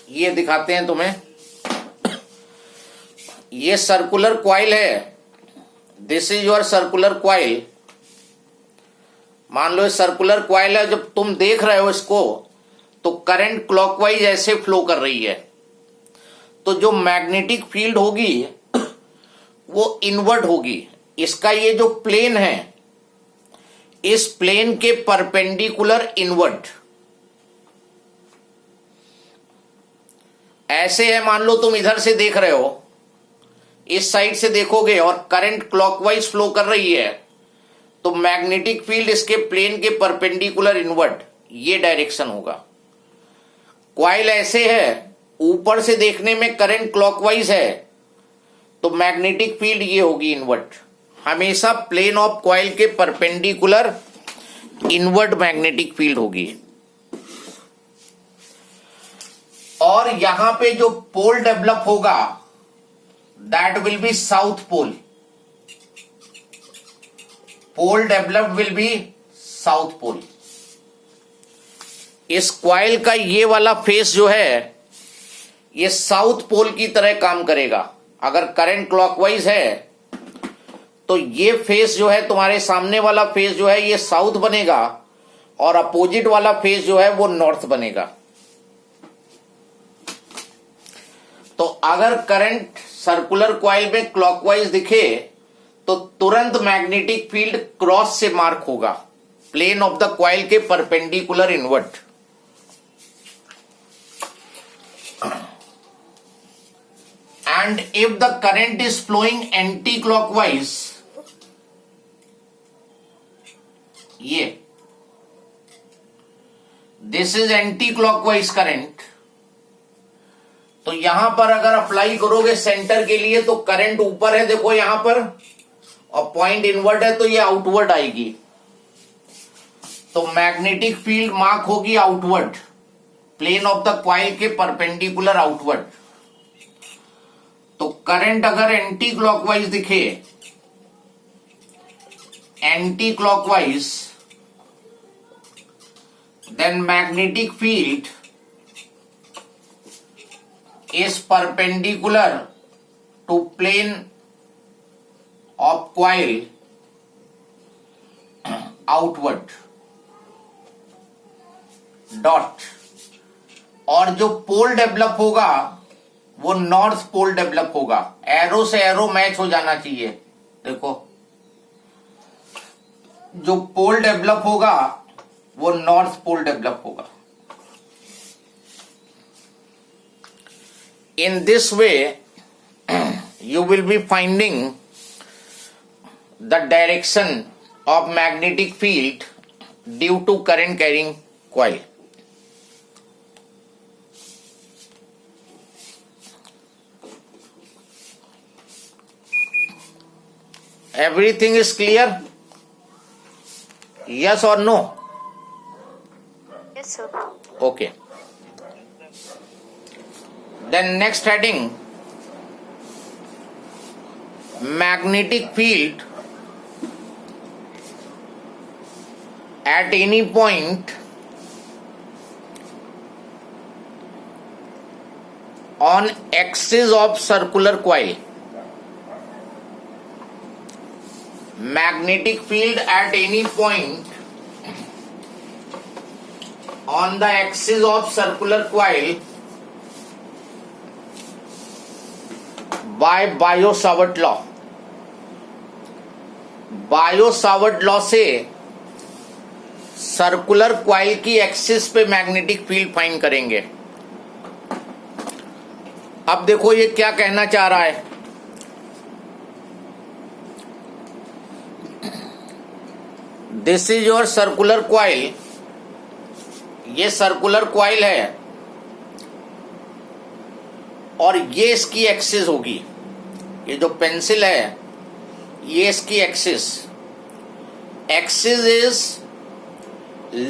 ये दिखाते हैं तुम्हें। ये सर्कुलर क्वाइल है, this is your circular coil. मान लो ये सर्कुलर क्वाइल है, जब तुम देख रहे हो इसको तो करंट क्लॉकवाइज ऐसे फ्लो कर रही है, तो जो मैग्नेटिक फील्ड होगी वो इनवर्ट होगी। इसका ये जो प्लेन है, इस प्लेन के परपेंडिकुलर इनवर्ट ऐसे है। मान लो तुम इधर से देख रहे हो, इस साइड से देखोगे और करंट क्लॉकवाइज फ्लो कर रही है, तो मैग्नेटिक फील्ड इसके प्लेन के परपेंडिकुलर इनवर्ट ये डायरेक्शन होगा। क्वाइल ऐसे है, ऊपर से देखने में करंट क्लॉकवाइज है, तो मैग्नेटिक फील्ड ये होगी इनवर्ट। हमेशा प्लेन ऑफ क्वाइल के परपेंडिकुलर इनवर्ट मैग्नेटिक फील्ड होगी। और यहां पे जो पोल डेवलप होगा that will be south pole. Pole develop will be south pole. इस क्वाइल का ये वाला फेस जो है ये साउथ पोल की तरह काम करेगा। अगर करंट क्लॉकवाइज है तो ये फेस जो है, तुम्हारे सामने वाला फेस जो है ये साउथ बनेगा, और अपोजिट वाला फेस जो है वो नॉर्थ बनेगा। तो अगर करंट सर्कुलर क्वाइल में क्लॉकवाइज दिखे तो तुरंत मैग्नेटिक फील्ड क्रॉस से मार्क होगा, प्लेन ऑफ द क्वाइल के perpendicular invert. And if the current is flowing anti-clockwise, ये this is anti-clockwise current, तो यहां पर अगर अप्लाई करोगे सेंटर के लिए तो करंट ऊपर है, देखो यहां पर, और पॉइंट इनवर्ट है तो ये आउटवर्ड आएगी, तो मैग्नेटिक फील्ड मार्क होगी outward, plane of the coil के परपेंडिकुलर आउटवर्ड। तो करंट अगर एंटी क्लॉकवाइज दिखे, anti clockwise, then magnetic field is perpendicular to plane of coil outward dot. और जो पोल डेवलप होगा वो नॉर्थ पोल डेवलप होगा। एरो से एरो मैच हो जाना चाहिए। देखो जो पोल डेवलप होगा वो नॉर्थ पोल डेवलप होगा। In this way you will be finding the direction of magnetic field due to current carrying coil. Everything is clear? Yes or no? Yes, sir. Okay. Then next heading, magnetic field at any point on axis of circular coil. Magnetic field at any point on the axis of circular coil by Biot-Savart law. Biot-Savart law से circular coil की axis पे magnetic field find करेंगे। अब देखो ये क्या कहना चाह रहा है। This is your circular coil, ये सर्कुलर क्वाइल है और ये इसकी एक्सिस होगी। ये जो पेंसिल है ये इसकी axis. Axis is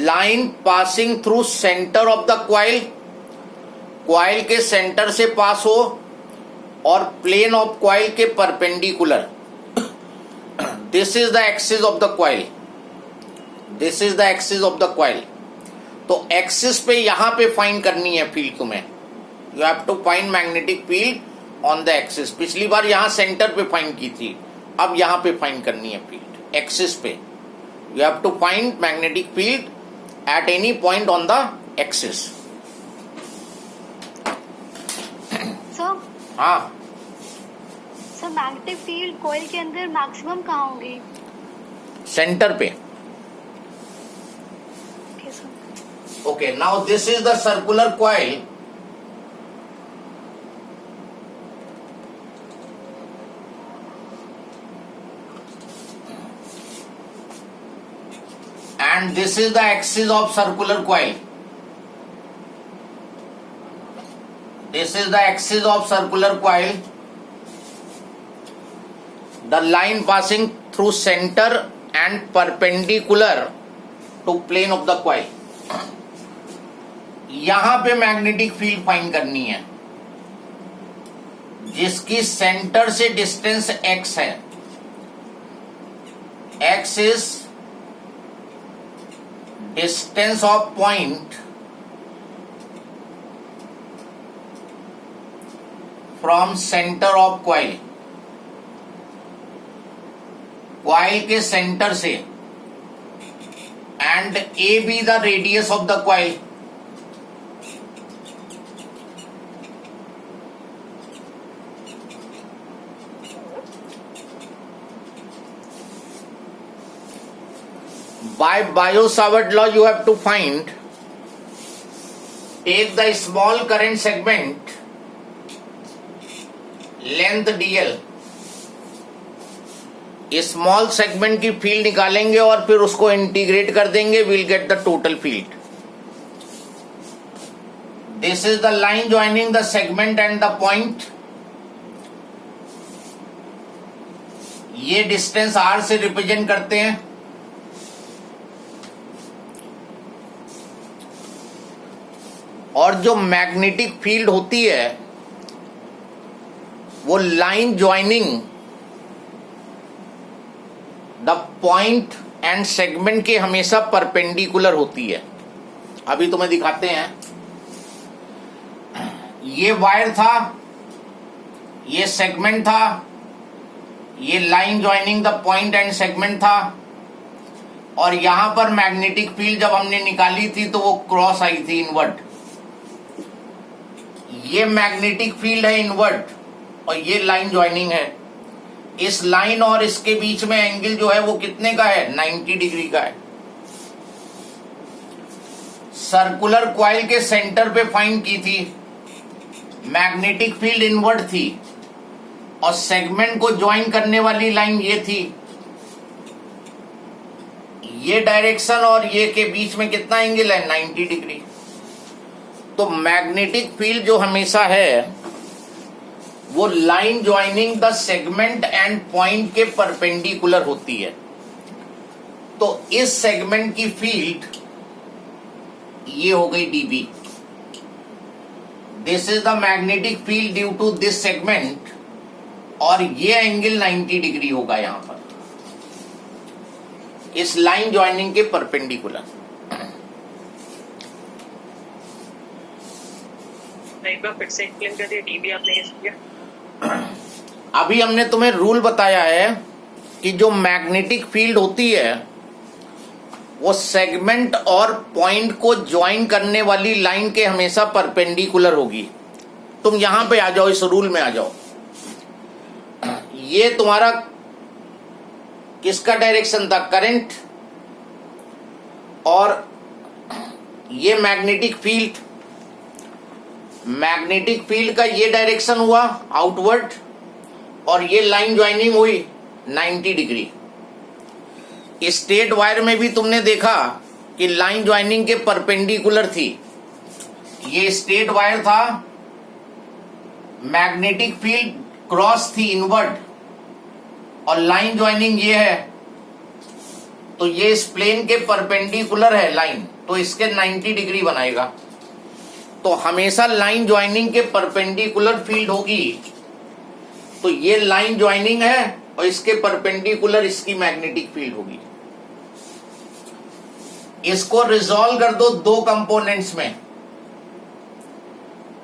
line passing through centre of the coil, coil के सेंटर से पास हो और प्लेन ऑफ क्वाइल के perpendicular. This is the axis of the coil, this is the axis of the coil. तो axis पे यहां पे find करनी है फील्ड तुम्हें। You have to find magnetic field on the axis. पिछली बार यहां सेंटर पे फाइंड की थी, अब यहां पे फाइंड करनी है फील्ड एक्सिस पे। You have to find magnetic field at any point on the axis. हाँ सर, मैग्नेटिक फील्ड कॉइल के अंदर मैक्सिमम कहाँ होगी? सेंटर पे। Okay, now this is the circular coil. And this is the axis of circular coil. This is the axis of circular coil. The line passing through center and perpendicular to plane of the coil. यहां पे magnetic field find करनी है जिसकी centre से distance x है। x is distance of point from centre of coil. Coil के centre से, and a be the radius of the coil. By Biot-Savart law, you have to find, take the small current segment, length dl, small segment की field निकालेंगे और फिर उसको integrate कर देंगे, will get the total field. This is the line joining the segment and the point. ये distance r से represent करते हैं। और जो मैग्नेटिक फील्ड होती है वो line joining the point and segment के हमेशा परपेंडिकुलर होती है। अभी तुम्हें दिखाते हैं। ये वायर था, ये सेगमेंट था, ये line joining the point and segment था, और यहां पर मैग्नेटिक फील्ड जब हमने निकाली थी तो वो क्रॉस आई थी इनवर्ट। ये मैग्नेटिक फील्ड है इनवर्ट और ये लाइन ज्वाइनिंग है। इस लाइन और इसके बीच में एंगल जो है वो कितने का है? 90 डिग्री का है। सर्कुलर कॉइल के सेंटर पे फाइंड की थी, मैग्नेटिक फील्ड इनवर्ट थी और सेगमेंट को ज्वाइन करने वाली लाइन ये थी। ये डायरेक्शन और ये के बीच में कितना एंगल है? 90 डिग्री। तो मैग्नेटिक फील्ड जो हमेशा है वो line joining the segment and point के परपेंडिकुलर होती है। तो इस सेगमेंट की फील्ड ये हो गई dB। This is the magnetic field due to this segment, और ये एंगल 90 डिग्री होगा यहां पर इस लाइन ज्वाइनिंग के परपेंडिकुलर। एक बार फिर से एक्सप्लेन कर दिया, डीबी आपने कैसे किया? अभी हमने तुम्हें रूल बताया है कि जो मैग्नेटिक फील्ड होती है वो सेगमेंट और पॉइंट को ज्वाइन करने वाली लाइन के हमेशा परपेंडिकुलर होगी। तुम यहां पे आ जाओ, इस रूल में आ जाओ। ये तुम्हारा किसका डायरेक्शन था? करंट। और ये मैग्नेटिक फील्ड, मैग्नेटिक फील्ड का ये डायरेक्शन हुआ आउटवर्ड, और ये लाइन ज्वाइनिंग हुई 90 डिग्री। स्ट्रेट वायर में भी तुमने देखा कि लाइन ज्वाइनिंग के परपेंडिकुलर थी। ये स्ट्रेट वायर था, मैग्नेटिक फील्ड क्रॉस थी इनवर्ड, और लाइन ज्वाइनिंग ये है। तो ये इस प्लेन के परपेंडिकुलर है लाइन, तो इसके 90 डिग्री बनाएगा। तो हमेशा लाइन ज्वाइनिंग के परपेंडिकुलर फील्ड होगी। तो ये लाइन ज्वाइनिंग है और इसके परपेंडिकुलर इसकी मैग्नेटिक फील्ड होगी। इसको रिजॉल्व कर दो दो कंपोनेंट्स में,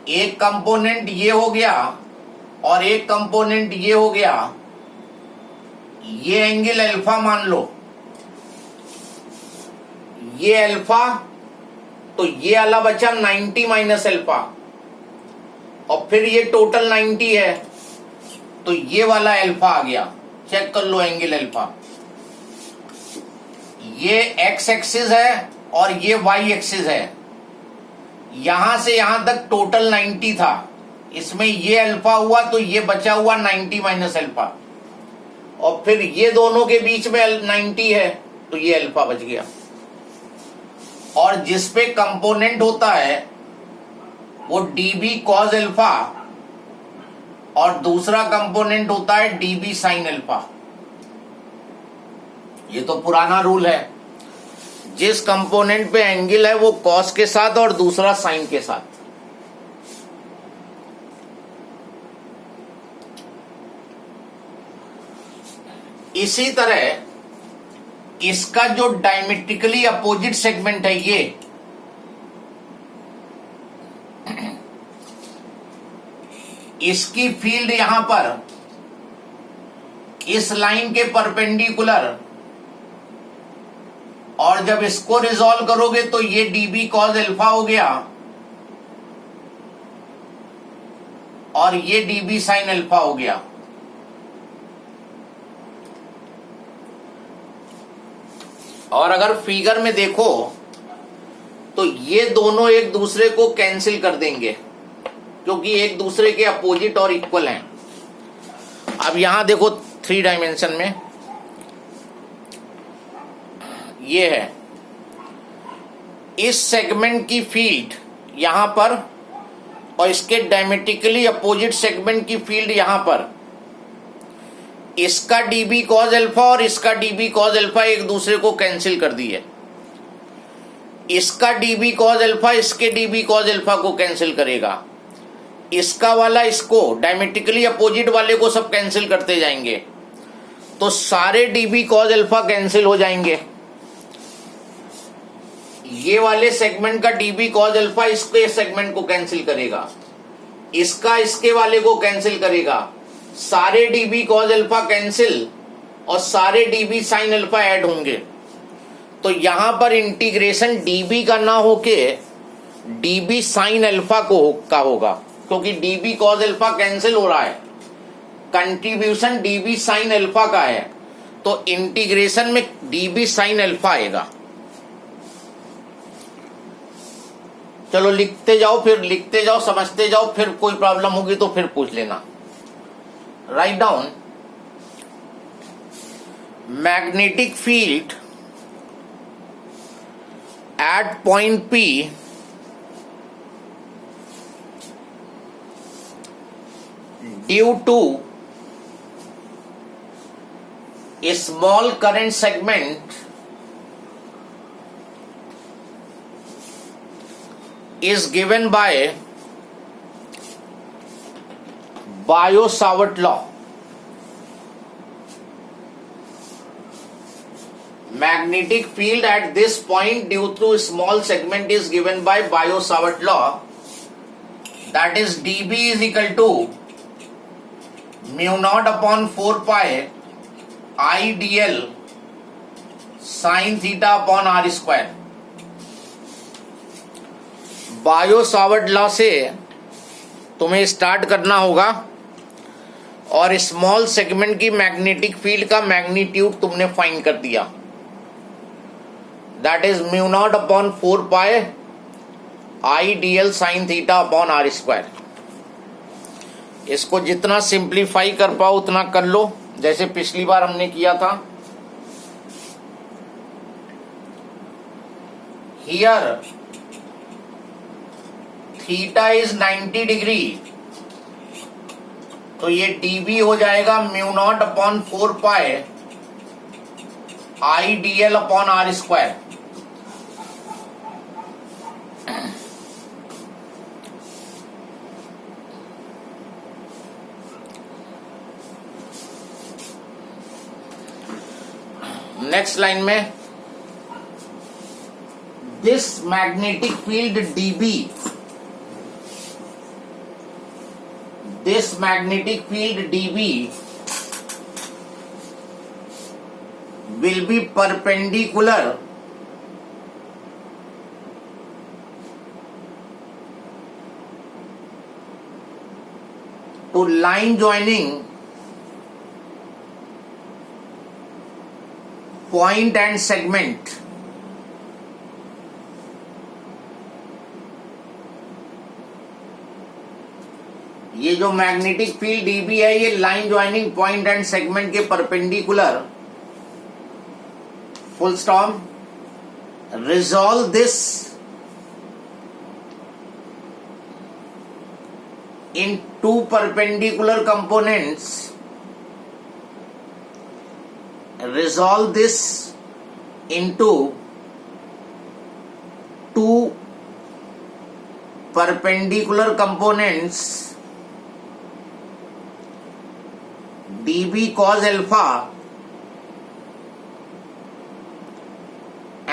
एक कंपोनेंट ये हो गया और एक कंपोनेंट ये हो गया। ये एंगल अल्फा मान लो, ये अल्फा, तो ये वाला बचा 90 माइनस अल्फा, और फिर ये टोटल 90 है, तो ये वाला अल्फा आ गया। चेक कर लो एंगल अल्फा। ये एक्स एक्सिस है और ये वाई एक्सिस है। यहां से यहां तक टोटल 90 था, इसमें ये अल्फा हुआ तो ये बचा हुआ 90 माइनस अल्फा, और फिर ये दोनों के बीच में 90 है तो ये अल्फा बच गया। और जिस पे कंपोनेंट होता है वो डीबी कॉज अल्फा और दूसरा कंपोनेंट होता है डीबी साइन अल्फा। ये तो पुराना रूल है, जिस कंपोनेंट पे एंगल है वो कॉस के साथ और दूसरा साइन के साथ। इसी तरह इसका जो डायमेट्रिकली अपोजिट सेगमेंट है ये, इसकी फील्ड यहां पर इस लाइन के परपेंडिकुलर, और जब इसको रिजॉल्व करोगे तो ये डीबी कॉज अल्फा हो गया और ये डीबी साइन अल्फा हो गया। और अगर फिगर में देखो तो ये दोनों एक दूसरे को कैंसिल कर देंगे क्योंकि एक दूसरे के अपोजिट और इक्वल हैं। अब यहां देखो 3 डायमेंशन में ये है, इस सेगमेंट की फील्ड यहां पर और इसके डायमेट्रिकली अपोजिट सेगमेंट की फील्ड यहां पर, इसका डीबी कॉज अल्फा और इसका डीबी कॉज अल्फा एक दूसरे को कैंसिल कर दिए। इसका डीबी कॉज अल्फा इसके डीबी कॉज अल्फा को कैंसिल करेगा, इसका वाला इसको, डायमेट्रिकली अपोजिट वाले को सब कैंसिल करते जाएंगे, तो सारे डीबी कॉज अल्फा कैंसिल हो जाएंगे। ये वाले सेगमेंट का डीबी कॉज अल्फा इसके सेगमेंट को कैंसिल करेगा, इसका इसके वाले को कैंसिल करेगा, सारे डीबी कॉज अल्फा कैंसिल और सारे डीबी साइन अल्फा ऐड होंगे। तो यहां पर इंटीग्रेशन डीबी का ना होके डीबी साइन अल्फा का होगा, क्योंकि डीबी कॉज अल्फा कैंसिल हो रहा है, कंट्रीब्यूशन डीबी साइन अल्फा का है, तो इंटीग्रेशन में डीबी साइन अल्फा आएगा। चलो लिखते जाओ, फिर लिखते जाओ, समझते जाओ, फिर कोई प्रॉब्लम होगी तो फिर पूछ लेना। Write down, magnetic field at point P due to a small current segment is given by Biot-Savart law. Magnetic field at this point due to small segment is given by Biot-Savart law, that is dB is equal to mu naught upon 4 pi I dl sin theta upon r square. Biot Savart law से तुम्हें start करना होगा और small segment की magnetic field का magnitude तुमने find कर दिया, that is mu naught upon 4 pi I dl sine theta upon r square. इसको जितना सिंप्लीफाई कर पाओ उतना कर लो, जैसे पिछली बार हमने किया था। हियर थीटा इज 90 डिग्री, तो ये dB हो जाएगा mu naught upon 4 pi I dl upon r square. Next line में this magnetic field dB, this magnetic field dB will be perpendicular to line joining point and segment. ये जो magnetic field DB है ये line joining point and segment के perpendicular, full stop, resolve this in two perpendicular components, resolve this into two perpendicular components dB cos alpha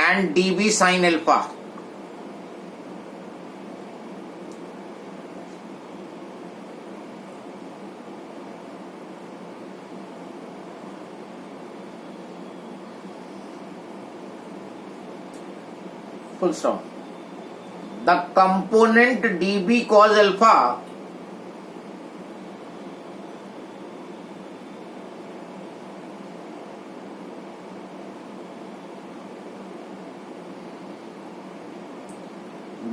and dB sin alpha. Full stop. The component dB cos alpha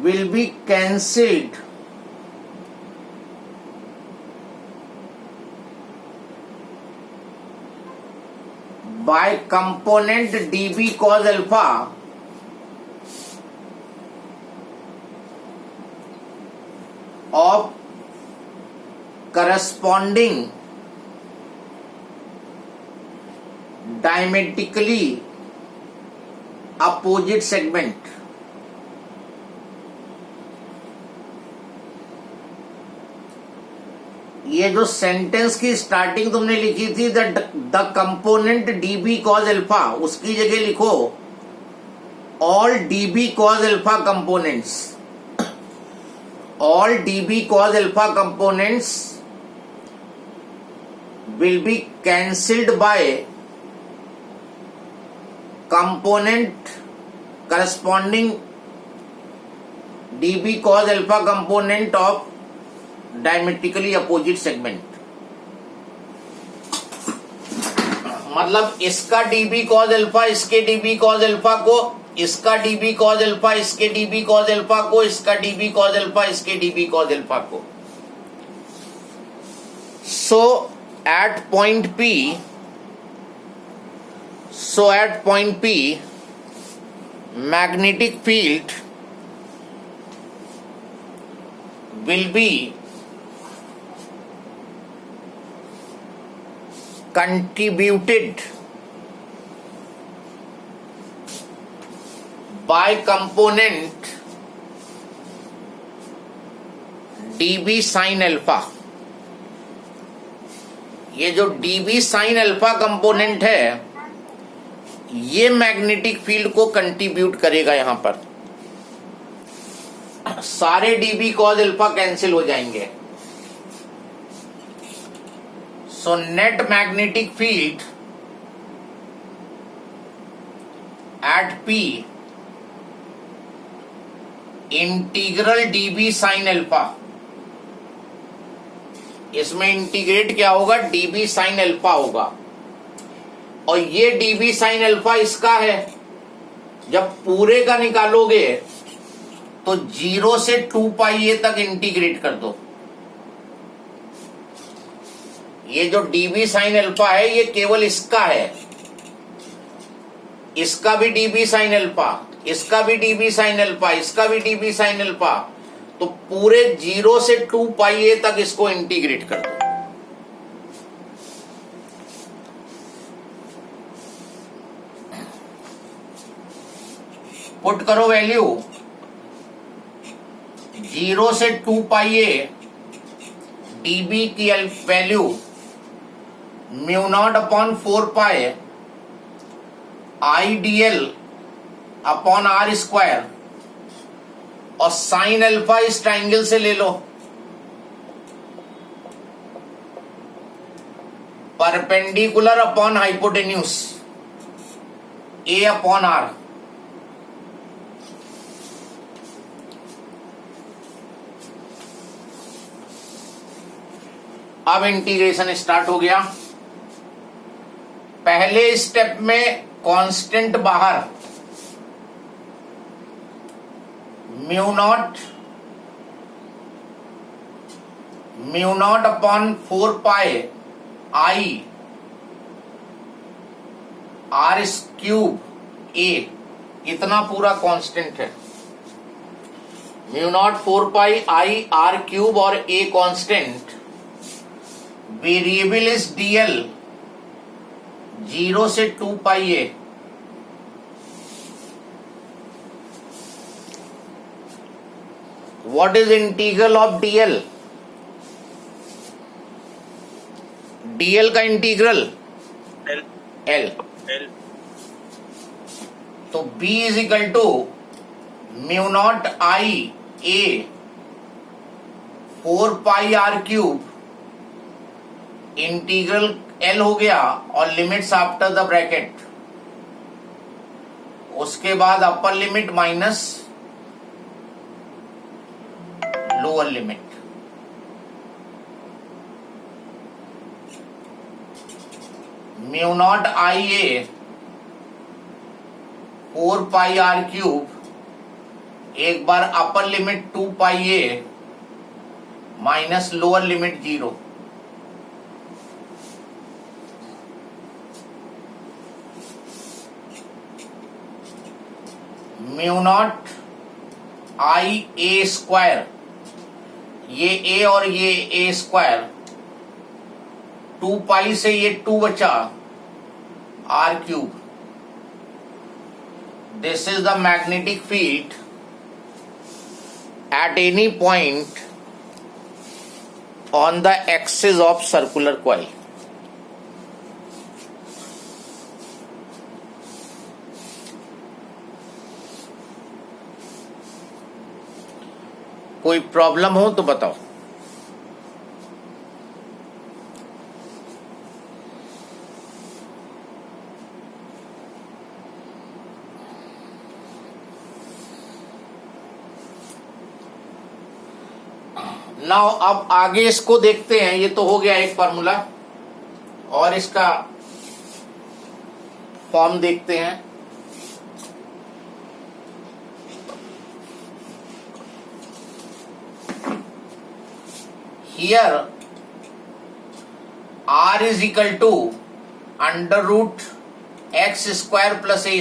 will be cancelled by component dB cos alpha of corresponding diametrically opposite segment. ये जो sentence की starting तुमने लिखी थी the component dB cause alpha, उसकी जगह लिखो all dB cause alpha components. All dB cos alpha components will be cancelled by component corresponding dB cos alpha component of diametrically opposite segment. मतलब इसका dB cos alpha इसके dB cos alpha को, इसका dB cos alpha इसके dB cos alpha को, इसका dB cos alpha इसके dB cos alpha को. So at point P, magnetic field will be contributed by component dB sin alpha. ये जो dB sin alpha कंपोनेंट है ये मैग्नेटिक फील्ड को कंट्रीब्यूट करेगा. यहां पर सारे dB cos alpha कैंसिल हो जाएंगे. So net magnetic field eight P integral dB sin alpha, इसमें इंटीग्रेट क्या होगा, dB sin अल्फा होगा. और ये dB sin अल्फा इसका है. जब पूरे का निकालोगे तो 0 से 2 पाई ए तक इंटीग्रेट कर दो. ये जो dB sin अल्फा है ये केवल इसका है, इसका भी dB sin अल्फा, इसका भी dB sin अल्फा, इसका भी dB sin अल्फा. तो पूरे 0 से 2 पाई ए तक इसको इंटीग्रेट कर दो. पुट करो वैल्यू 0 से 2 पाई ए dB की value mu naught upon 4 pi IDL upon R square और साइन अल्फा इस ट्राइंगल से ले लो, perpendicular upon hypotenuse A upon R. अब इंटीग्रेशन स्टार्ट हो गया। पहले स्टेप में कांस्टेंट बाहर, mu naught upon 4 pi I R cube A, इतना पूरा कांस्टेंट है। Mu naught 4 pi I R cube और A constant. Variable is DL 0 से 2 pi a. What is integral of dl? Dl का इंटीग्रल एल। तो B is equal to mu naught I A 4 pi are cube integral L हो गया और limits after the bracket. उसके बाद upper limit minus lower limit. Mu naught I A 4 pi are cube, एक बार upper limit 2 pi A minus lower limit 0। Mu naught I A square, ये A और ये ए स्क्वायर, 2 पाई से ये 2 बचा r cube. This is the magnetic field at any point on the axis of circular coil. कोई problem हो तो बताओ। नाउ अब आगे इसको देखते हैं। ये तो हो गया एक फॉर्मूला, और इसका फॉर्म देखते हैं। Here R is equal to under root x square plus A